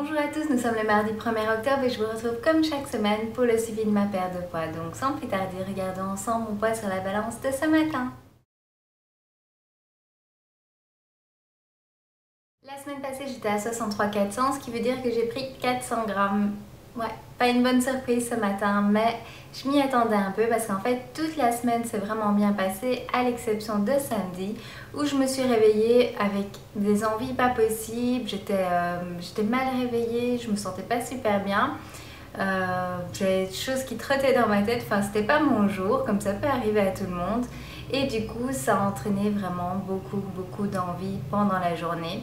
Bonjour à tous, nous sommes le mardi 1er octobre et je vous retrouve comme chaque semaine pour le suivi de ma perte de poids. Donc sans plus tarder, regardons ensemble mon poids sur la balance de ce matin. La semaine passée, j'étais à 63 400, ce qui veut dire que j'ai pris 400 grammes. Ouais, pas une bonne surprise ce matin, mais je m'y attendais un peu parce qu'en fait, toute la semaine s'est vraiment bien passée, à l'exception de samedi, où je me suis réveillée avec des envies pas possibles. J'étais mal réveillée, je me sentais pas super bien. J'avais des choses qui trottaient dans ma tête, enfin, c'était pas mon jour, comme ça peut arriver à tout le monde. Et du coup, ça a entraîné vraiment beaucoup d'envie pendant la journée.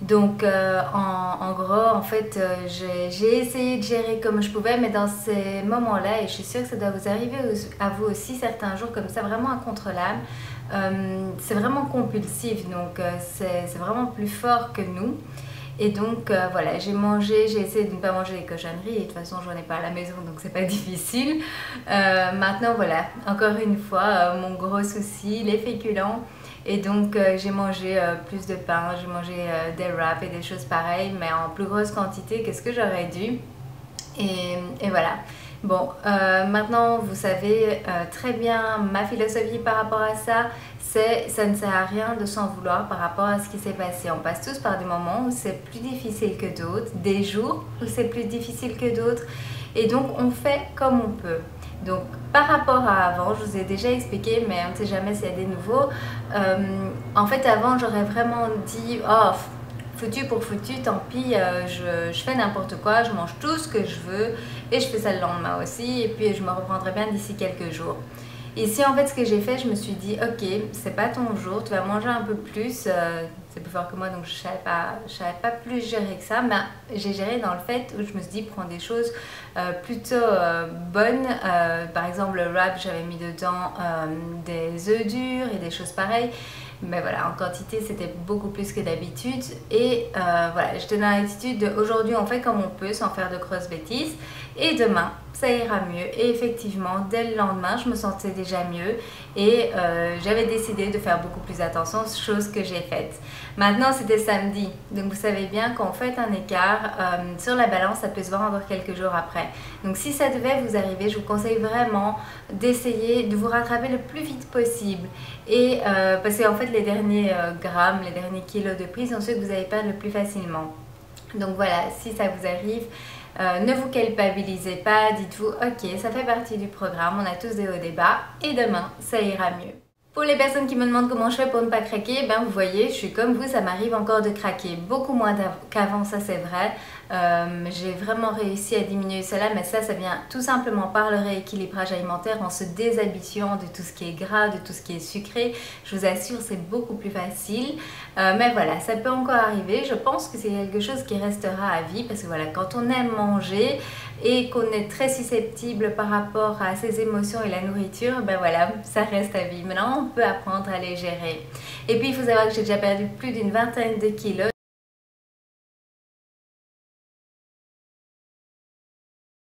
Donc en gros, en fait, j'ai essayé de gérer comme je pouvais, mais dans ces moments-là, et je suis sûre que ça doit vous arriver à vous aussi certains jours comme ça, vraiment incontrôlable, c'est vraiment compulsif, donc c'est vraiment plus fort que nous. Et donc voilà, j'ai essayé de ne pas manger les cochonneries, et de toute façon j'en ai pas à la maison, donc c'est pas difficile. Maintenant voilà, encore une fois, mon gros souci, les féculents. Et donc j'ai mangé plus de pain, j'ai mangé des wraps et des choses pareilles, mais en plus grosse quantité que ce que j'aurais dû. Et voilà. Bon, maintenant vous savez très bien ma philosophie par rapport à ça, c'est ça ne sert à rien de s'en vouloir par rapport à ce qui s'est passé. On passe tous par des moments où c'est plus difficile que d'autres, des jours où c'est plus difficile que d'autres, et donc on fait comme on peut. Donc par rapport à avant, je vous ai déjà expliqué, mais on ne sait jamais s'il y a des nouveaux. En fait avant j'aurais vraiment dit oh foutu pour foutu, tant pis, je fais n'importe quoi, je mange tout ce que je veux et je fais ça le lendemain aussi, et puis je me reprendrai bien d'ici quelques jours. Ici en fait ce que j'ai fait, je me suis dit ok, c'est pas ton jour, tu vas manger un peu plus, c'est plus fort que moi donc je savais pas plus gérer que ça, mais j'ai géré dans le fait où je me suis dit prends des choses plutôt bonnes, par exemple le wrap j'avais mis dedans des œufs durs et des choses pareilles. Mais voilà, en quantité c'était beaucoup plus que d'habitude, et voilà, j'étais dans l'attitude de aujourd'hui on fait comme on peut sans faire de grosses bêtises, et demain ça ira mieux. Et effectivement dès le lendemain je me sentais déjà mieux, et j'avais décidé de faire beaucoup plus attention, chose que j'ai faite. Maintenant c'était samedi, donc vous savez bien quand on fait un écart sur la balance ça peut se voir encore quelques jours après. Donc si ça devait vous arriver, je vous conseille vraiment d'essayer de vous rattraper le plus vite possible, et parce qu'en fait les derniers grammes, les derniers kilos de prise sont ceux que vous allez perdre le plus facilement. Donc voilà, si ça vous arrive, ne vous culpabilisez pas, dites-vous ok, ça fait partie du programme, on a tous des hauts et des bas, et demain ça ira mieux. Pour les personnes qui me demandent comment je fais pour ne pas craquer, ben vous voyez, je suis comme vous, ça m'arrive encore de craquer, beaucoup moins qu'avant, ça c'est vrai. J'ai vraiment réussi à diminuer cela, mais ça vient tout simplement par le rééquilibrage alimentaire, en se déshabituant de tout ce qui est gras, de tout ce qui est sucré. Je vous assure, c'est beaucoup plus facile. Mais voilà, ça peut encore arriver. Je pense que c'est quelque chose qui restera à vie, parce que voilà, quand on aime manger et qu'on est très susceptible par rapport à ses émotions et la nourriture, ben voilà, ça reste à vie. Maintenant, on peut apprendre à les gérer. Et puis, il faut savoir que j'ai déjà perdu plus d'une vingtaine de kilos.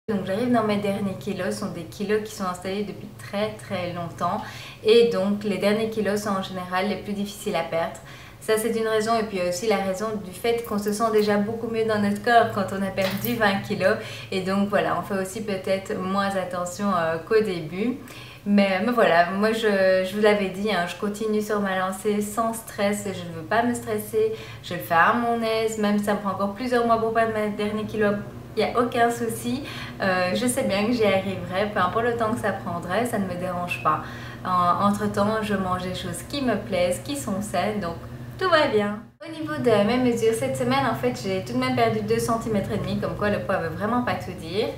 Donc j'arrive dans mes derniers kilos, ce sont des kilos qui sont installés depuis très longtemps, et donc les derniers kilos sont en général les plus difficiles à perdre. Ça c'est une raison, et puis aussi la raison du fait qu'on se sent déjà beaucoup mieux dans notre corps quand on a perdu 20 kilos, et donc voilà, on fait aussi peut-être moins attention qu'au début. Mais voilà, moi je vous l'avais dit, hein, je continue sur ma lancée sans stress, je ne veux pas me stresser, je le fais à mon aise, même si ça me prend encore plusieurs mois pour perdre mes derniers kilos. Il n'y a aucun souci, je sais bien que j'y arriverai, peu importe le temps que ça prendrait, ça ne me dérange pas. Entre temps, je mange des choses qui me plaisent, qui sont saines, donc tout va bien. Au niveau de mes mesures, cette semaine en fait j'ai tout de même perdu 2,5 cm, comme quoi le poids veut vraiment pas tout dire.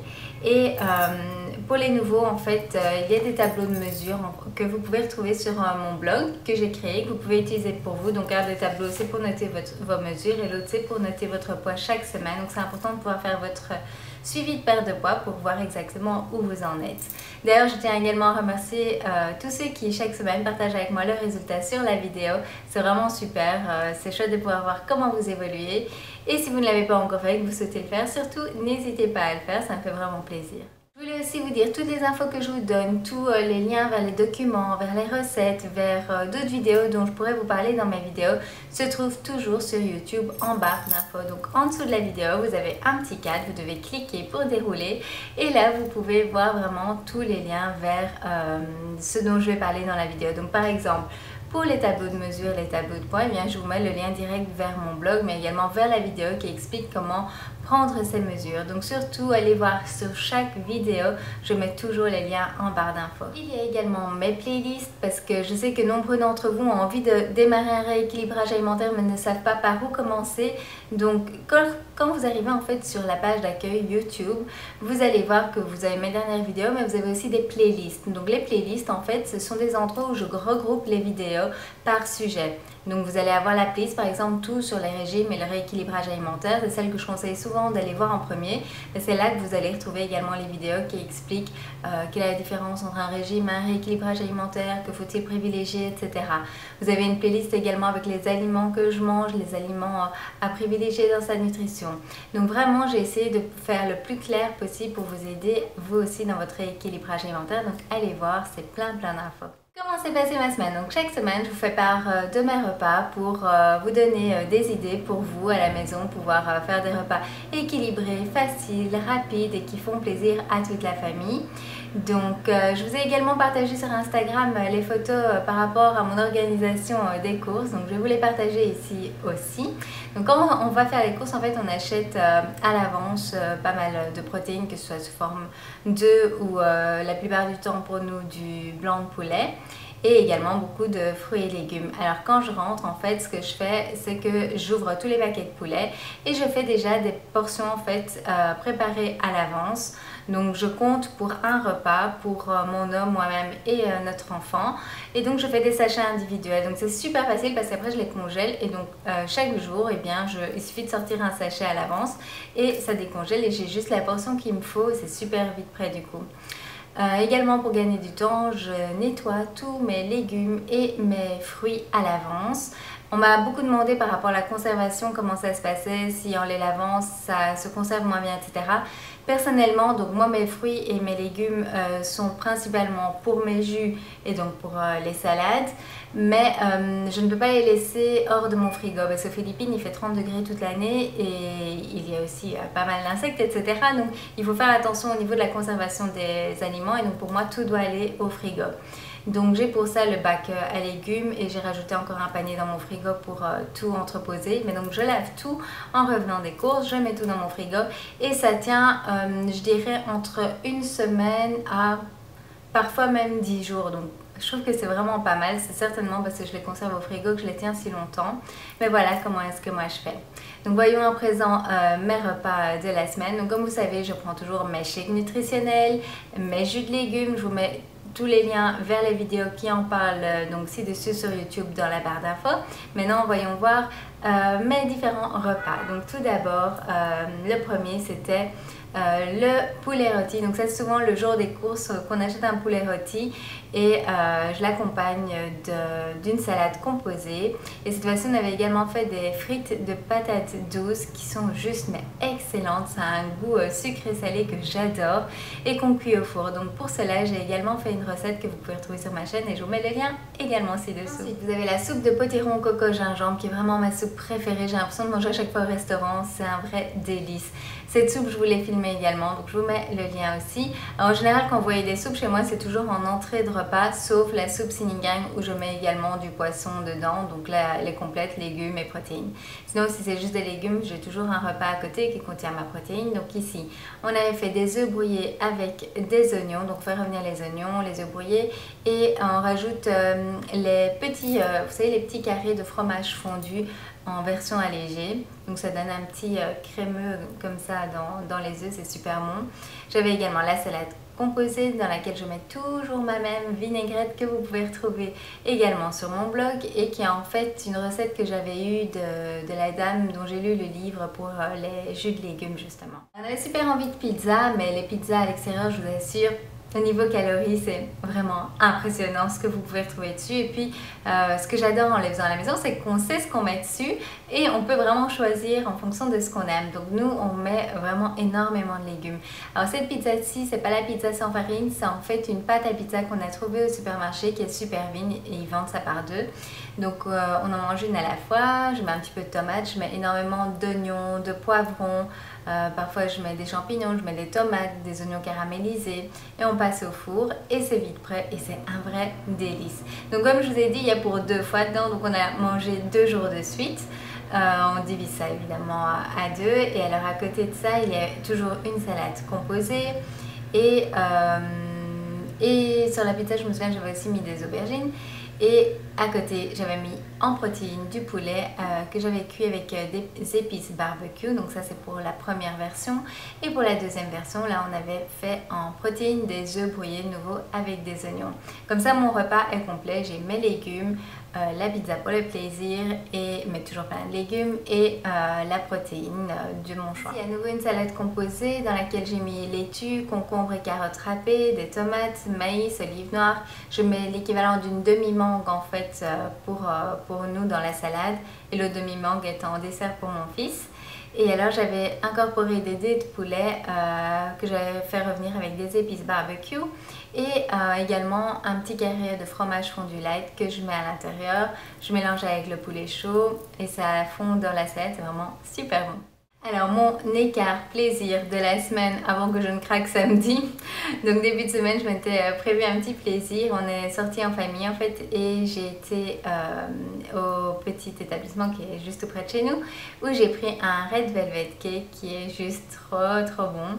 Et pour les nouveaux en fait, il y a des tableaux de mesure que vous pouvez retrouver sur mon blog que j'ai créé, que vous pouvez utiliser pour vous. Donc un des tableaux c'est pour noter vos mesures, et l'autre c'est pour noter votre poids chaque semaine. Donc c'est important de pouvoir faire votre suivi de perte de poids pour voir exactement où vous en êtes. D'ailleurs, je tiens également à remercier tous ceux qui chaque semaine partagent avec moi leurs résultats sur la vidéo. C'est vraiment super, c'est chouette de pouvoir voir comment vous évoluez. Et si vous ne l'avez pas encore fait et que vous souhaitez le faire, surtout n'hésitez pas à le faire, ça me fait vraiment plaisir. Je Je voulais aussi vous dire toutes les infos que je vous donne, tous les liens vers les documents, vers les recettes, vers d'autres vidéos dont je pourrais vous parler dans mes vidéos se trouvent toujours sur YouTube en barre d'infos. Donc en dessous de la vidéo, vous avez un petit cadre, vous devez cliquer pour dérouler et là vous pouvez voir vraiment tous les liens vers ce dont je vais parler dans la vidéo. Donc par exemple, pour les tableaux de mesure, les tableaux de poids, eh bien, je vous mets le lien direct vers mon blog, mais également vers la vidéo qui explique comment prendre ces mesures. Donc surtout, allez voir sur chaque vidéo, je mets toujours les liens en barre d'infos. Il y a également mes playlists parce que je sais que nombreux d'entre vous ont envie de démarrer un rééquilibrage alimentaire mais ne savent pas par où commencer. Donc quand vous arrivez en fait sur la page d'accueil YouTube, vous allez voir que vous avez mes dernières vidéos, mais vous avez aussi des playlists. Donc les playlists en fait, ce sont des endroits où je regroupe les vidéos par sujet. Donc vous allez avoir la playlist par exemple tout sur les régimes et le rééquilibrage alimentaire, c'est celle que je conseille souvent d'aller voir en premier. C'est là que vous allez retrouver également les vidéos qui expliquent quelle est la différence entre un régime et un rééquilibrage alimentaire, que faut-il privilégier, etc. Vous avez une playlist également avec les aliments que je mange, les aliments à privilégier dans sa nutrition. Donc vraiment j'ai essayé de faire le plus clair possible pour vous aider vous aussi dans votre rééquilibrage alimentaire. Donc allez voir, c'est plein d'infos. Comment s'est passée ma semaine? Donc chaque semaine, je vous fais part de mes repas pour vous donner des idées pour vous à la maison, pouvoir faire des repas équilibrés, faciles, rapides et qui font plaisir à toute la famille. Donc je vous ai également partagé sur Instagram les photos par rapport à mon organisation des courses, donc je vais vous les partager ici aussi. Donc quand on va faire les courses, en fait on achète à l'avance pas mal de protéines, que ce soit sous forme d'œufs ou la plupart du temps pour nous du blanc de poulet. Et également beaucoup de fruits et légumes. Alors quand je rentre, en fait, ce que je fais, c'est que j'ouvre tous les paquets de poulet et je fais déjà des portions en fait préparées à l'avance. Donc je compte pour un repas pour mon homme, moi-même et notre enfant. Et donc je fais des sachets individuels. Donc c'est super facile parce qu'après je les congèle et donc chaque jour, eh bien, il suffit de sortir un sachet à l'avance et ça décongèle et j'ai juste la portion qu'il me faut. C'est super vite prêt du coup. Également pour gagner du temps, je nettoie tous mes légumes et mes fruits à l'avance. On m'a beaucoup demandé par rapport à la conservation, comment ça se passait, si en les lavant ça se conserve moins bien, etc. Personnellement, donc moi mes fruits et mes légumes sont principalement pour mes jus et donc pour les salades, mais je ne peux pas les laisser hors de mon frigo parce qu'aux Philippines il fait 30 degrés toute l'année et il y a aussi pas mal d'insectes, etc. Donc il faut faire attention au niveau de la conservation des aliments et donc pour moi tout doit aller au frigo. Donc j'ai pour ça le bac à légumes et j'ai rajouté encore un panier dans mon frigo pour tout entreposer. Mais donc je lave tout en revenant des courses, je mets tout dans mon frigo et ça tient, je dirais, entre une semaine à parfois même 10 jours. Donc je trouve que c'est vraiment pas mal, c'est certainement parce que je les conserve au frigo que je les tiens si longtemps. Mais voilà comment est-ce que moi je fais. Donc voyons à présent mes repas de la semaine. Donc comme vous savez, je prends toujours mes shakes nutritionnels, mes jus de légumes, je vous mets tous les liens vers les vidéos qui en parlent donc ci-dessus sur YouTube dans la barre d'infos. Maintenant, voyons voir mes différents repas. Donc tout d'abord, le premier c'était le poulet rôti. Donc c'est souvent le jour des courses qu'on achète un poulet rôti et je l'accompagne d'une salade composée. Et cette fois-ci on avait également fait des frites de patates douces qui sont juste mais excellentes. Ça a un goût sucré salé que j'adore et qu'on cuit au four. Donc pour cela j'ai également fait une recette que vous pouvez retrouver sur ma chaîne et je vous mets le lien également ci-dessous. Ensuite vous avez la soupe de potiron coco gingembre qui est vraiment ma soupe préférée. J'ai l'impression de manger à chaque fois au restaurant, c'est un vrai délice. Cette soupe, je vous l'ai filmée également, donc je vous mets le lien aussi. Alors, en général, quand vous voyez des soupes chez moi, c'est toujours en entrée de repas, sauf la soupe sinigang où je mets également du poisson dedans, donc là, elle est complète, légumes et protéines. Sinon, si c'est juste des légumes, j'ai toujours un repas à côté qui contient ma protéine. Donc ici, on avait fait des œufs brouillés avec des oignons, donc on fait revenir les oignons, les œufs brouillés, et on rajoute les petits, vous savez, les petits carrés de fromage fondu en version allégée, donc ça donne un petit crémeux comme ça dans les œufs, c'est super bon. J'avais également la salade composée dans laquelle je mets toujours ma même vinaigrette que vous pouvez retrouver également sur mon blog et qui est en fait une recette que j'avais eue de la dame dont j'ai lu le livre pour les jus de légumes justement. On avait super envie de pizza, mais les pizzas à l'extérieur, je vous assure, au niveau calories, c'est vraiment impressionnant ce que vous pouvez retrouver dessus. Et puis, ce que j'adore en les faisant à la maison, c'est qu'on sait ce qu'on met dessus et on peut vraiment choisir en fonction de ce qu'on aime. Donc nous, on met vraiment énormément de légumes. Alors cette pizza-ci, c'est pas la pizza sans farine, c'est en fait une pâte à pizza qu'on a trouvée au supermarché qui est super fine et ils vendent ça par deux. Donc on en mange une à la fois, je mets un petit peu de tomates, je mets énormément d'oignons, de poivrons, parfois je mets des champignons, je mets des tomates, des oignons caramélisés et on passe au four et c'est vite prêt et c'est un vrai délice. Donc comme je vous ai dit, il y a pour 2 fois dedans, donc on a mangé 2 jours de suite. On divise ça évidemment à 2 et alors à côté de ça, il y a toujours une salade composée et sur la pizza, je me souviens, j'avais aussi mis des aubergines. Et à côté, j'avais mis en protéines du poulet que j'avais cuit avec des épices barbecue. Donc ça, c'est pour la première version. Et pour la deuxième version, là, on avait fait en protéines des œufs brouillés de nouveau avec des oignons. Comme ça, mon repas est complet. J'ai mes légumes, la pizza pour le plaisir, mais toujours plein de légumes, et la protéine de mon choix. Il y a à nouveau une salade composée dans laquelle j'ai mis laitue, concombre et carottes râpées, des tomates, maïs, olives noires. Je mets l'équivalent d'une demi-mangue en fait pour nous dans la salade, et le demi-mangue étant en dessert pour mon fils. Et alors j'avais incorporé des dés de poulet que j'avais fait revenir avec des épices barbecue et également un petit carré de fromage fondu light que je mets à l'intérieur. Je mélange avec le poulet chaud et ça fond dans l'assiette, c'est vraiment super bon. Alors mon écart plaisir de la semaine avant que je ne craque samedi. Donc début de semaine je m'étais prévu un petit plaisir. On est sorti en famille en fait et j'ai été au petit établissement qui est juste auprès de chez nous où j'ai pris un Red Velvet Cake qui est juste trop bon.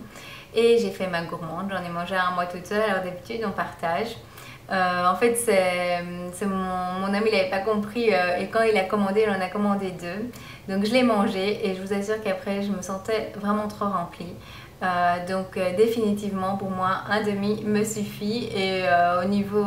Et j'ai fait ma gourmande, j'en ai mangé un mois toute seule, alors d'habitude on partage. En fait, c'est mon ami, il n'avait pas compris et quand il a commandé, il en a commandé 2. Donc je l'ai mangé et je vous assure qu'après, je me sentais vraiment trop remplie. Donc définitivement, pour moi, un demi me suffit et au niveau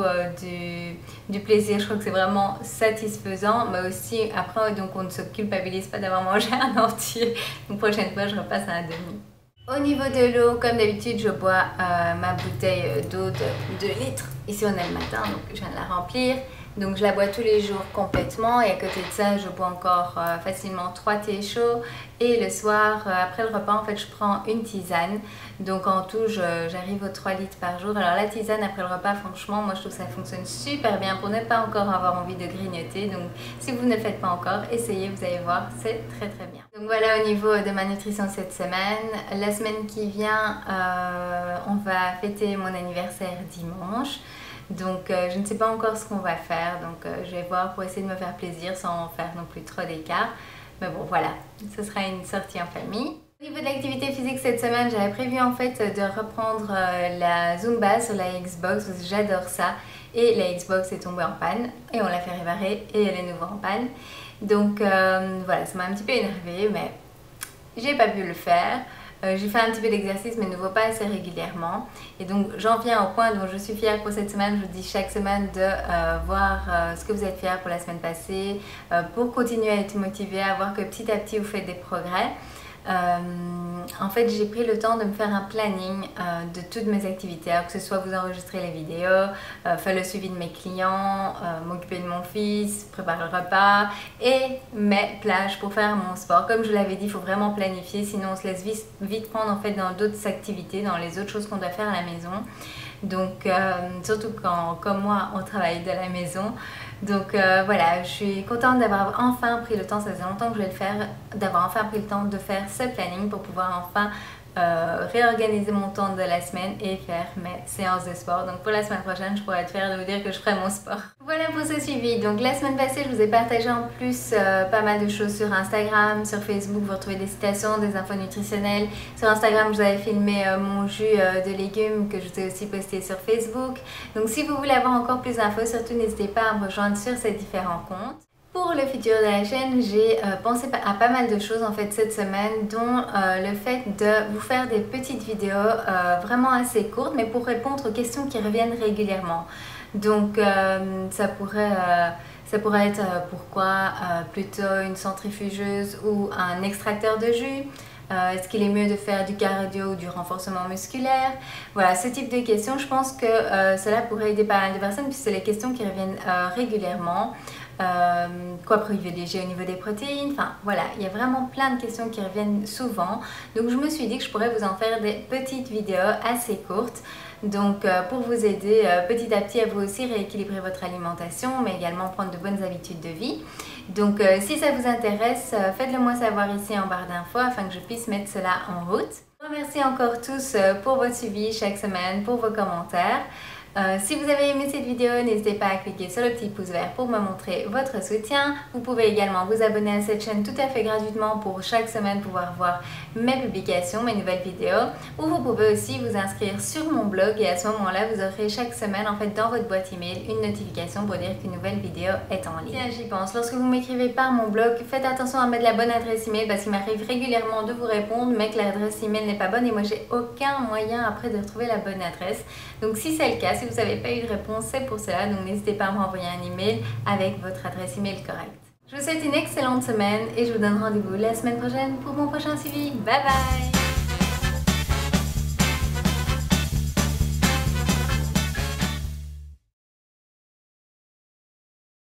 du plaisir, je crois que c'est vraiment satisfaisant. Mais aussi, après, donc on ne se culpabilise pas d'avoir mangé un entier. Donc prochaine fois, je repasse à un demi. Au niveau de l'eau, comme d'habitude, je bois ma bouteille d'eau de 2 litres. Ici, on est le matin, donc je viens de la remplir. Donc, je la bois tous les jours complètement. Et à côté de ça, je bois encore facilement 3 thés chauds. Et le soir, après le repas, en fait, je prends une tisane. Donc, en tout, j'arrive aux 3 litres par jour. Alors, la tisane après le repas, franchement, moi, je trouve que ça fonctionne super bien pour ne pas encore avoir envie de grignoter. Donc, si vous ne le faites pas encore, essayez, vous allez voir, c'est très bien. Donc, voilà au niveau de ma nutrition cette semaine. La semaine qui vient, on va fêter mon anniversaire dimanche. Donc je ne sais pas encore ce qu'on va faire, donc je vais voir pour essayer de me faire plaisir sans faire non plus trop d'écart. Mais bon voilà, ce sera une sortie en famille. Au niveau de l'activité physique cette semaine, j'avais prévu en fait de reprendre la Zumba sur la Xbox, parce que j'adore ça. Et la Xbox est tombée en panne et on l'a fait réparer et elle est nouveau en panne. Donc voilà, ça m'a un petit peu énervée, mais j'ai pas pu le faire. J'ai fait un petit peu d'exercice mais ne nouveau pas assez régulièrement et donc j'en viens au point dont je suis fière pour cette semaine. Je vous dis chaque semaine de voir ce que vous êtes fiers pour la semaine passée pour continuer à être motivée, à voir que petit à petit vous faites des progrès. En fait, j'ai pris le temps de me faire un planning de toutes mes activités, alors que ce soit vous enregistrer les vidéos, faire le suivi de mes clients, m'occuper de mon fils, préparer le repas et mes plages pour faire mon sport. Comme je l'avais dit, il faut vraiment planifier, sinon on se laisse vite prendre en fait dans d'autres activités, dans les autres choses qu'on doit faire à la maison. Donc surtout quand, comme moi, on travaille de la maison. Donc voilà, je suis contente d'avoir enfin pris le temps, ça faisait longtemps que je voulais le faire, d'avoir enfin pris le temps de faire ce planning pour pouvoir enfin réorganiser mon temps de la semaine et faire mes séances de sport. Donc pour la semaine prochaine, je pourrais être fière de vous dire que je ferai mon sport. Voilà pour ce suivi. Donc la semaine passée, je vous ai partagé en plus pas mal de choses sur Instagram, sur Facebook. Vous retrouvez des citations, des infos nutritionnelles. Sur Instagram, je vous avais filmé mon jus de légumes que je vous ai aussi posté sur Facebook. Donc si vous voulez avoir encore plus d'infos, surtout n'hésitez pas à me rejoindre sur ces différents comptes. Pour le futur de la chaîne, j'ai pensé à pas mal de choses en fait cette semaine, dont le fait de vous faire des petites vidéos vraiment assez courtes, mais pour répondre aux questions qui reviennent régulièrement. Donc ça pourrait être pourquoi plutôt une centrifugeuse ou un extracteur de jus, Est-ce qu'il est mieux de faire du cardio ou du renforcement musculaire? Voilà, ce type de questions, je pense que cela pourrait aider pas mal de personnes puisque c'est les questions qui reviennent régulièrement. Quoi privilégier au niveau des protéines? Enfin voilà, il y a vraiment plein de questions qui reviennent souvent. Donc je me suis dit que je pourrais vous en faire des petites vidéos assez courtes. Donc pour vous aider petit à petit à vous aussi rééquilibrer votre alimentation, mais également prendre de bonnes habitudes de vie. Donc si ça vous intéresse, faites-le moi savoir ici en barre d'infos afin que je puisse mettre cela en route. Je vous remercie encore tous pour votre suivi chaque semaine, pour vos commentaires. Si vous avez aimé cette vidéo, n'hésitez pas à cliquer sur le petit pouce vert pour me montrer votre soutien. Vous pouvez également vous abonner à cette chaîne tout à fait gratuitement pour chaque semaine pouvoir voir mes publications, mes nouvelles vidéos. Ou vous pouvez aussi vous inscrire sur mon blog et à ce moment-là, vous aurez chaque semaine en fait dans votre boîte email une notification pour dire qu'une nouvelle vidéo est en ligne. Tiens, j'y pense. Lorsque vous m'écrivez par mon blog, faites attention à mettre la bonne adresse email parce qu'il m'arrive régulièrement de vous répondre mais que l'adresse email n'est pas bonne et moi j'ai aucun moyen après de retrouver la bonne adresse. Donc si c'est le cas, si vous n'avez pas eu de réponse, c'est pour cela. Donc n'hésitez pas à m'envoyer un email avec votre adresse email correcte. Je vous souhaite une excellente semaine et je vous donne rendez-vous la semaine prochaine pour mon prochain suivi. Bye bye!